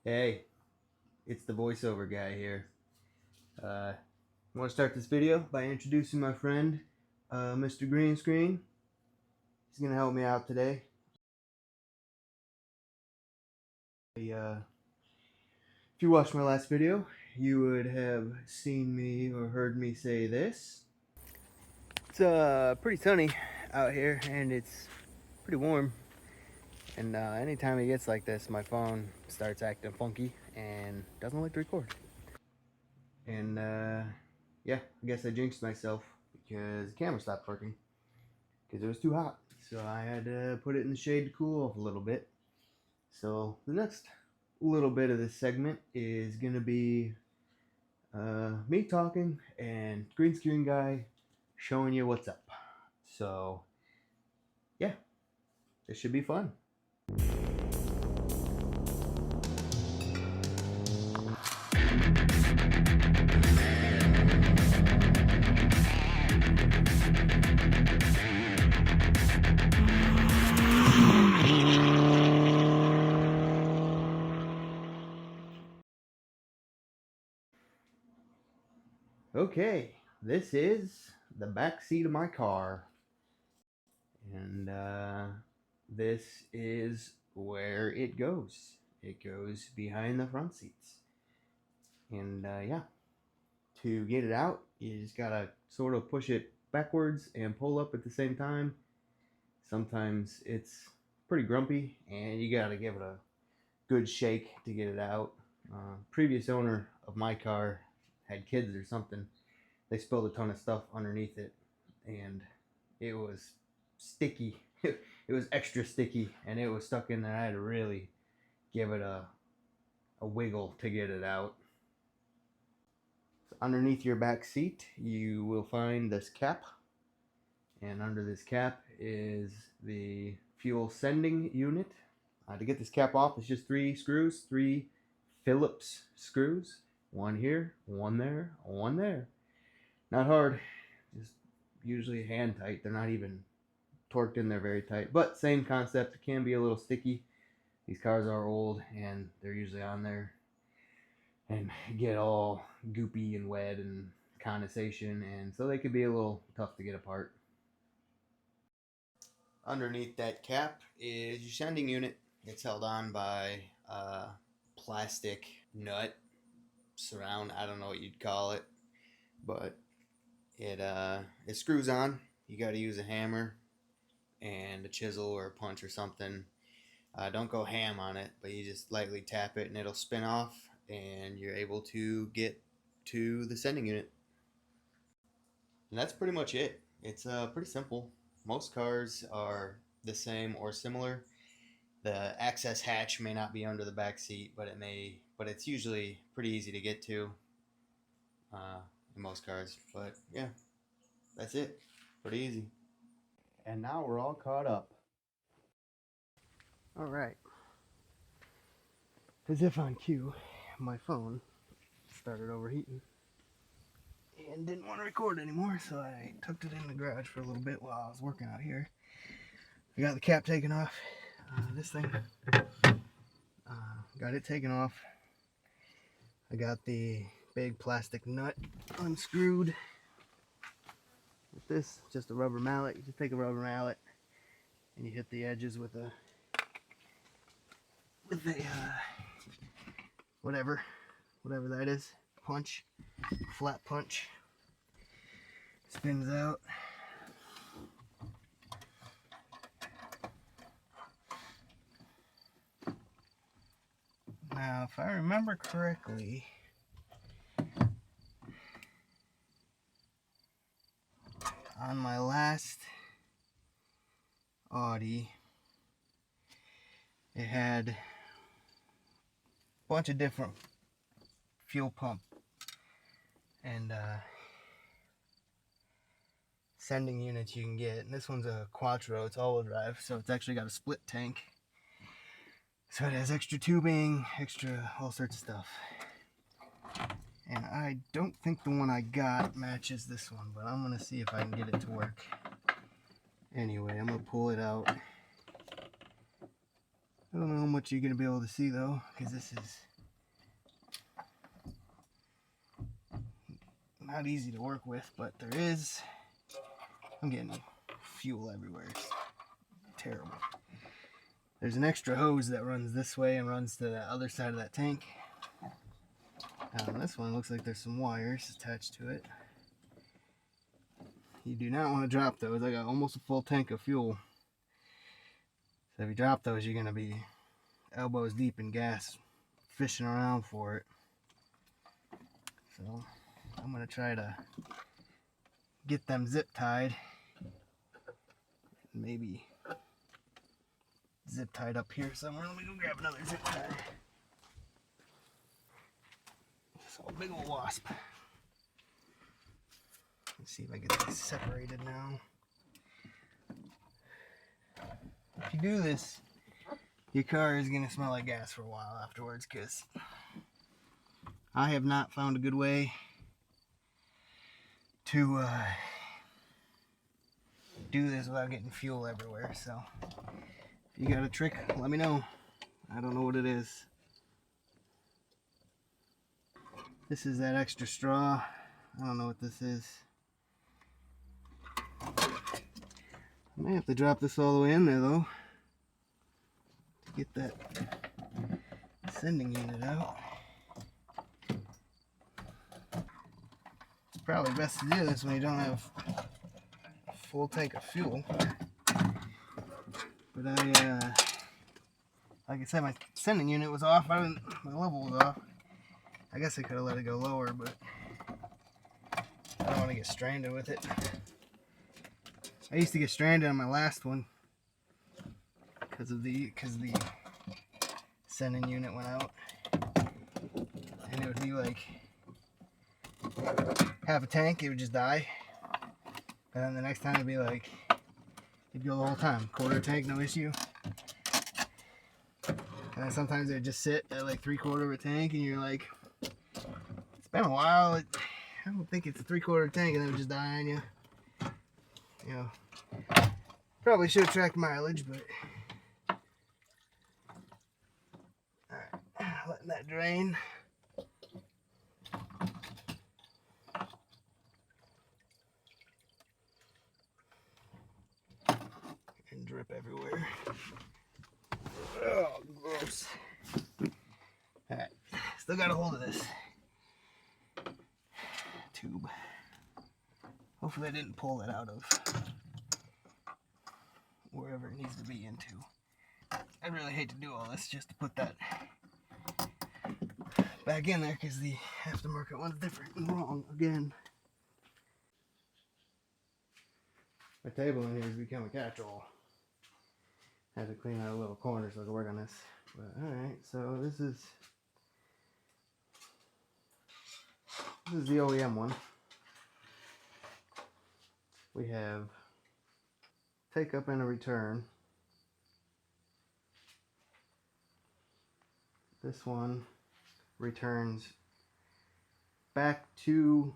Hey, it's the voiceover guy here. I want to start this video by introducing my friend, Mr. Green Screen. He's going to help me out today. If you watched my last video, you would have seen me or heard me say this. It's pretty sunny out here and it's pretty warm. And anytime it gets like this, my phone starts acting funky and doesn't like to record. And yeah, I guess I jinxed myself because the camera stopped working because it was too hot. So I had to put it in the shade to cool off a little bit. So the next little bit of this segment is going to be me talking and green screen guy showing you what's up. So yeah, this should be fun. Okay, this is the back seat of my car. And this is where it goes. It goes behind the front seats. And yeah, to get it out, you just gotta sort of push it backwards and pull up at the same time. Sometimes it's pretty grumpy and you gotta give it a good shake to get it out. Previous owner of my car had kids or something. They spilled a ton of stuff underneath it and it was sticky. It was extra sticky and it was stuck in there. I had to really give it a wiggle to get it out. So underneath your back seat, you will find this cap. And under this cap is the fuel sending unit. To get this cap off, it's just 3 screws, 3 Phillips screws. One here, one there, one there. Not hard, just usually hand tight. They're not even torqued in there very tight, but same concept. It can be a little sticky. These cars are old and they're usually on there and get all goopy and wet and condensation, and so they could be a little tough to get apart. Underneath that cap is your sending unit. It's held on by a plastic nut surround. I don't know what you'd call it, but it screws on. You got to use a hammer and a chisel or a punch or something. Don't go ham on it, but you just lightly tap it and it'll spin off and you're able to get to the sending unit. And that's pretty much it. It's pretty simple. Most cars are the same or similar. The access hatch may not be under the back seat, but it's usually pretty easy to get to in most cars. But yeah, that's it. Pretty easy. And now we're all caught up. All right. As if on cue, my phone started overheating and didn't want to record anymore, so I tucked it in the garage for a little bit while I was working out here. I got the cap taken off. This thing, got it taken off. I got the big plastic nut unscrewed. With this, just a rubber mallet. You just take a rubber mallet and you hit the edges with a whatever that is, punch, flat punch. Spins out. Now, if I remember correctly, on my last Audi, it had a bunch of different fuel pump and sending units you can get. And this one's a Quattro, it's all-wheel drive, so it's actually got a split tank. So it has extra tubing, extra all sorts of stuff. And I don't think the one I got matches this one, but I'm gonna see if I can get it to work. Anyway, I'm gonna pull it out. I don't know how much you're gonna be able to see though, because this is not easy to work with, but there is. I'm getting fuel everywhere. It's terrible. There's an extra hose that runs this way and runs to the other side of that tank. This one looks like there's some wires attached to it. You do not want to drop those. I got almost a full tank of fuel. So if you drop those, you're going to be elbows deep in gas fishing around for it. So I'm going to try to get them zip tied. Maybe zip tied up here somewhere. Let me go grab another zip tie. It's a big old wasp. Let's see if I get these separated now. If you do this, your car is going to smell like gas for a while afterwards, because I have not found a good way to do this without getting fuel everywhere. So if you got a trick, let me know. I don't know what it is. This is that extra straw. I don't know what this is. I may have to drop this all the way in there though to get that sending unit out. It's probably best to do this when you don't have a full tank of fuel. But like I said, my sending unit was off. My level was off. I guess I could have let it go lower, but I don't want to get stranded with it. I used to get stranded on my last one because the sending unit went out, and it would be like half a tank, it would just die, and then the next time it'd be like it'd go the whole time, quarter tank, no issue. And then sometimes it would just sit at like 3/4 of a tank, and you're like, it's been a while. I don't think it's a 3/4 tank, and then it would just die on you. You know, probably should have tracked mileage, but alright, letting that drain. And drip everywhere. Oh, gross. Alright, still got a hold of this tube. Hopefully I didn't pull it out of wherever it needs to be into. I really hate to do all this just to put that back in there, because the aftermarket one's different and wrong again. My table in here has become a catch-all. Had to clean out a little corner so I could work on this. But alright, so this is the OEM one. We have take up and a return. This one returns back to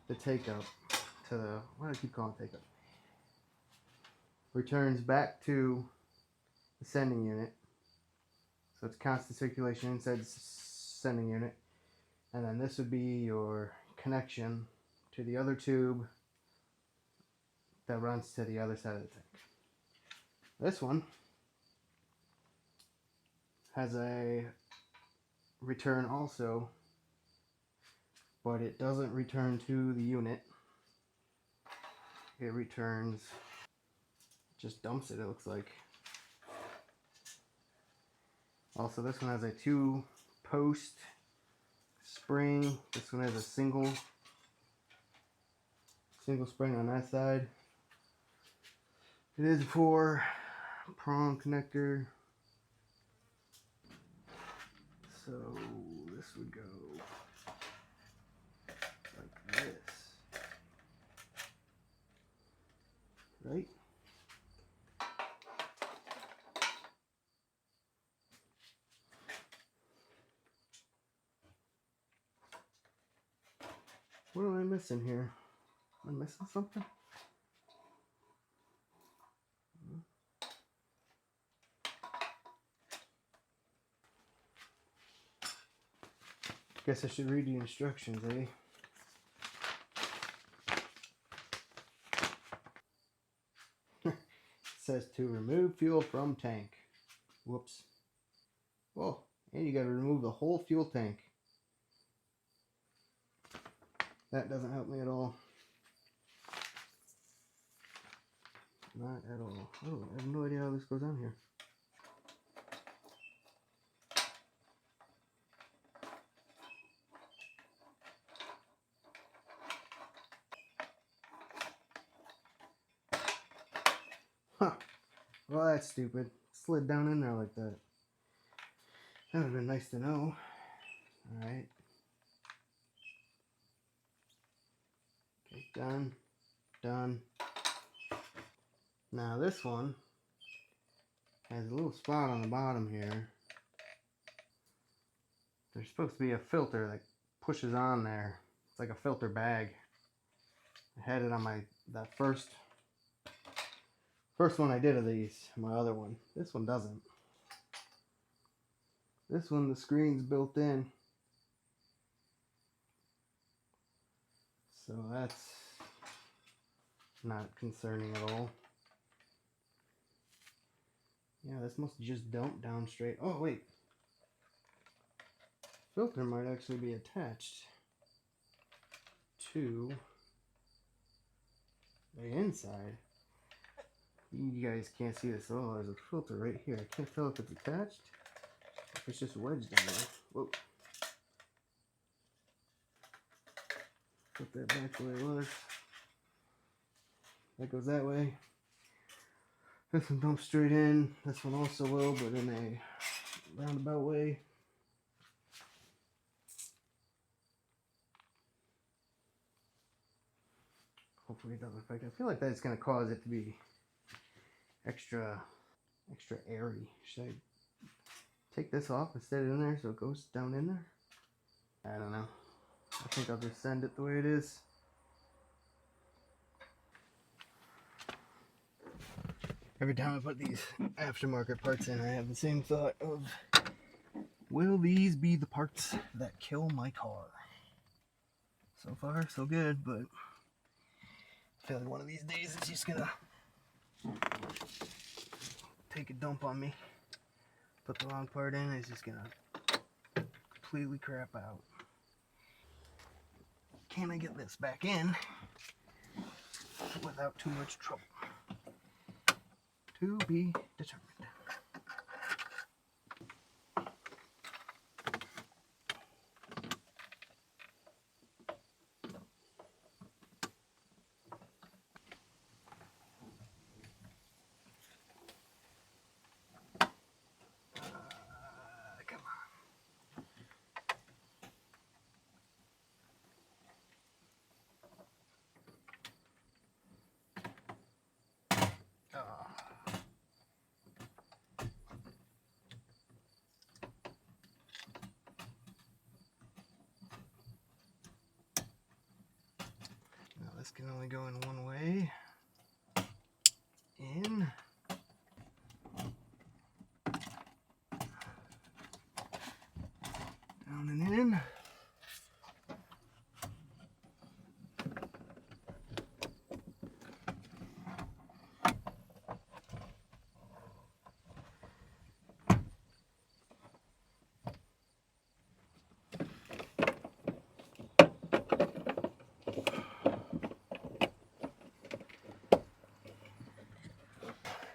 the take up, to the, what do I keep calling take up? Returns back to the sending unit. So it's constant circulation inside the sending unit. And then this would be your connection to the other tube that runs to the other side of the tank. This one has a return also, but it doesn't return to the unit. It returns, just dumps it, it looks like. Also, this one has a 2-post spring. This one has a single spring on that side. It is for prong connector. So this would go like this, right? What am I missing here? Am I missing something? Guess I should read the instructions, eh? It says to remove fuel from tank. Whoops. Oh, and you gotta remove the whole fuel tank. That doesn't help me at all. Not at all. Oh, I have no idea how this goes on here. Huh. Well, that's stupid. Slid down in there like that. That would have been nice to know. Alright. Okay, done. Done. Now this one has a little spot on the bottom here. There's supposed to be a filter that pushes on there. It's like a filter bag. I had it on that first one I did of these. My other one. This one doesn't. This one, the screen's built in. So that's not concerning at all. Yeah, this must just dump down straight. Oh, wait. Filter might actually be attached to the inside. You guys can't see this. Oh, there's a filter right here. I can't tell if it's attached. If it's just wedged down there. Whoa. Put that back the way it was. That goes that way. This one dumps straight in. This one also will, but in a roundabout way. Hopefully it doesn't affect it. I feel like that's going to cause it to be extra airy. Should I take this off and set it in there so it goes down in there? I don't know. I think I'll just send it the way it is. Every time I put these aftermarket parts in, I have the same thought of, will these be the parts that kill my car? So far, so good, but I feel like one of these days it's just gonna take a dump on me. Put the wrong part in, it's just gonna completely crap out. Can I get this back in without too much trouble? To be determined. Come on. Now this can only go in one way. In. Down and in.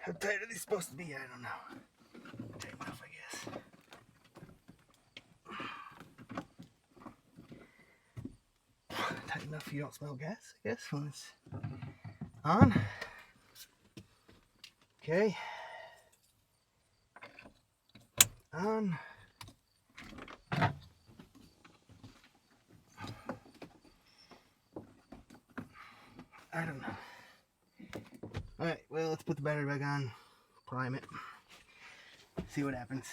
How tight are these supposed to be? I don't know. Tight enough, I guess. Tight enough you don't smell gas, I guess, when it's on. Okay. On. I don't know. Alright, well, let's put the battery back on. Prime it. See what happens.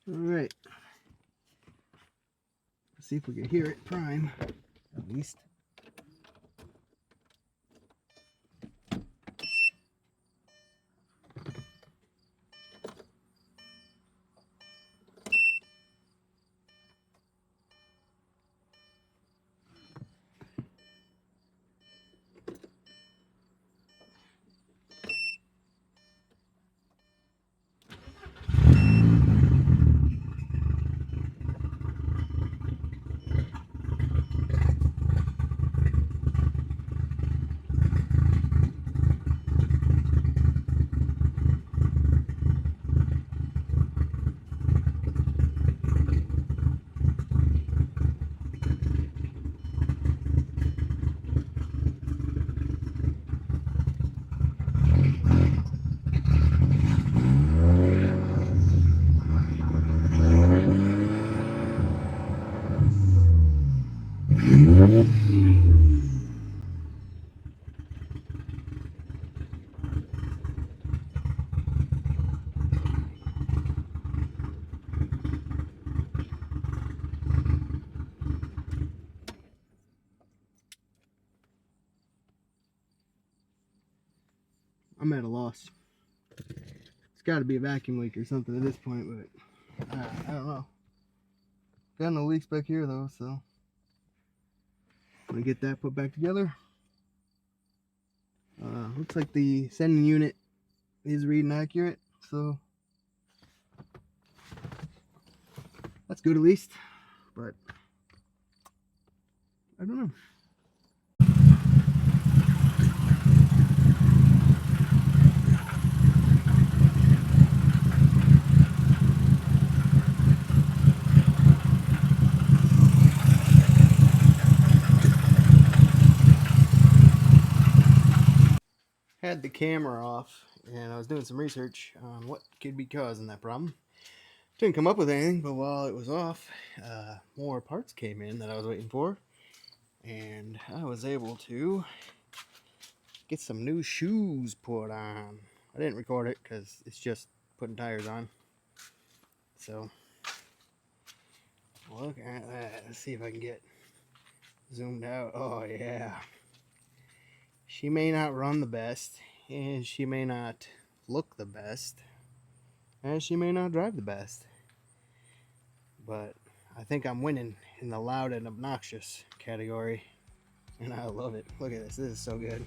Alright. Let's see if we can hear it prime. At least. I'm at a loss. It's got to be a vacuum leak or something at this point, but I don't know. Got no leaks back here though, so I'm gonna get that put back together. Looks like the sending unit is reading accurate, so that's good at least, but I don't know. Had the camera off and I was doing some research on what could be causing that problem. Didn't come up with anything, but while it was off, more parts came in that I was waiting for, and I was able to get some new shoes put on. I didn't record it because it's just putting tires on. So look at that. Let's see if I can get zoomed out. Oh yeah. She may not run the best, and she may not look the best, and she may not drive the best. But I think I'm winning in the loud and obnoxious category, and I love it. Look at this. This is so good.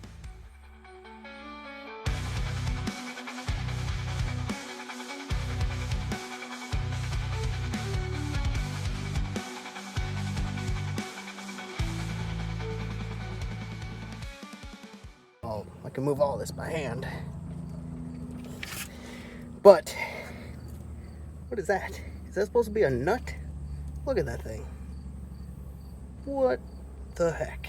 Oh, I can move all this by hand. But what is that? Is that supposed to be a nut? Look at that thing. What the heck?